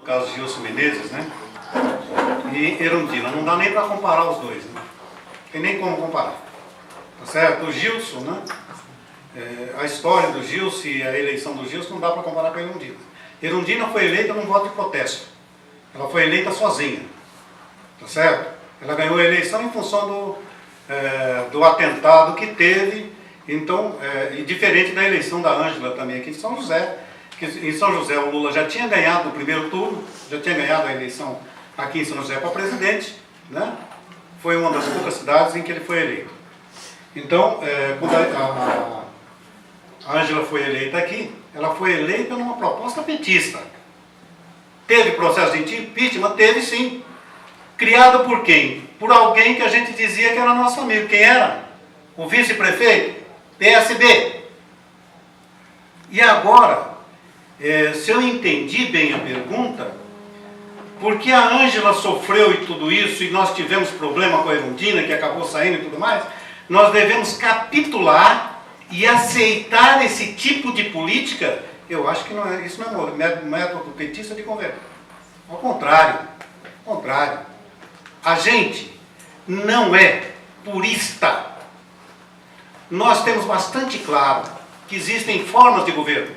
caso de Gilson Menezes, né? E Erundina. Não dá nem para comparar os dois, né? Tem nem como comparar. Tá certo? O Gilson, né? A história do Gilson e a eleição do Gilson não dá para comparar com a Erundina. Erundina foi eleita num voto de protesto. Ela foi eleita sozinha. Tá certo? Ela ganhou a eleição em função do atentado que teve. Então, e diferente da eleição da Ângela também aqui em São José, que em São José o Lula já tinha ganhado no primeiro turno, já tinha ganhado a eleição aqui em São José para presidente, né? Foi uma das poucas cidades em que ele foi eleito. Então, quando a Ângela foi eleita aqui, ela foi eleita numa proposta petista. Teve processo de impeachment? Teve sim. Criado por quem? Por alguém que a gente dizia que era nosso amigo. Quem era? O vice-prefeito? PSB. E agora, se eu entendi bem a pergunta, porque a Ângela sofreu e tudo isso, e nós tivemos problema com a Erundina, que acabou saindo e tudo mais, nós devemos capitular e aceitar esse tipo de política? Eu acho que isso não é método petista de governo. Ao contrário. Ao contrário. A gente não é purista. Nós temos bastante claro que existem formas de governo.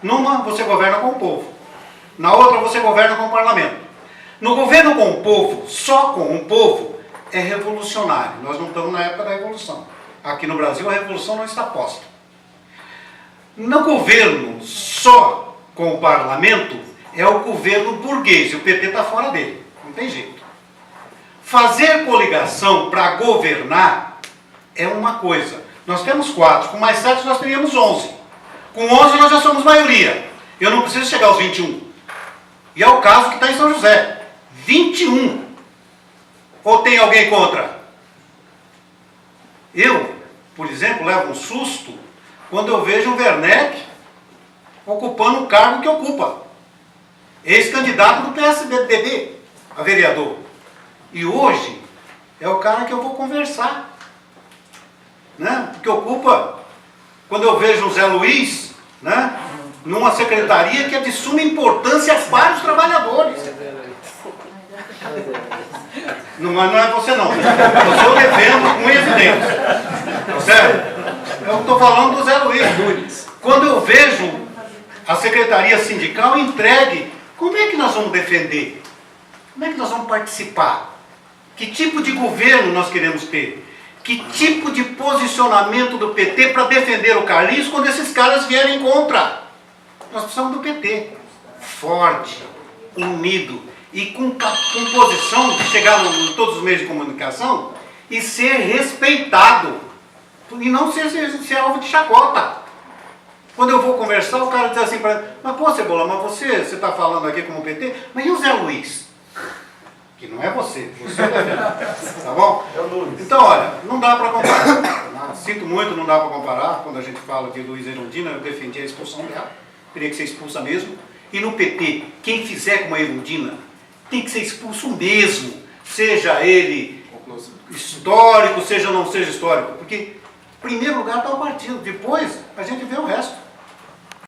Numa, você governa com o povo. Na outra, você governa com o parlamento. No governo com o povo, só com o povo, é revolucionário. Nós não estamos na época da revolução. Aqui no Brasil, a revolução não está posta. No governo só com o parlamento, é o governo burguês. E o PT está fora dele. Não tem jeito. Fazer coligação para governar é uma coisa. Nós temos 4. Com mais 7 nós teríamos 11. Com 11 nós já somos maioria. Eu não preciso chegar aos 21. E é o caso que está em São José. 21. Ou tem alguém contra? Eu, por exemplo, levo um susto quando eu vejo o Werneck ocupando o cargo que ocupa. Ex-candidato do PSDB a vereador. E hoje é o cara que eu vou conversar. Né? Que ocupa, quando eu vejo o Zé Luiz, né? Numa secretaria que é de suma importância para os trabalhadores. Não é você não. Eu defendo com evidência. Tá certo? Eu estou falando do Zé Luiz. Quando eu vejo a secretaria sindical entregue, como é que nós vamos defender? Como é que nós vamos participar? Que tipo de governo nós queremos ter? Que tipo de posicionamento do PT para defender o Carlinhos quando esses caras vierem contra? Nós precisamos do PT. Forte, unido e com posição de chegar em todos os meios de comunicação e ser respeitado. E não ser alvo de chacota. Quando eu vou conversar, o cara diz assim para mim, mas pô, Cebola, mas você está falando aqui como PT, mas e o Zé Luiz? Que não é você tá bom? É o Luiz. Então, olha, não dá para comparar. Sinto muito, não dá para comparar. Quando a gente fala de Luiz Erundina, eu defendi a expulsão dela. Teria que ser expulsa mesmo. E no PT, quem fizer com a Erundina, tem que ser expulso mesmo. Seja ele histórico, seja ou não seja histórico. Porque, em primeiro lugar, está o partido. Depois, a gente vê o resto.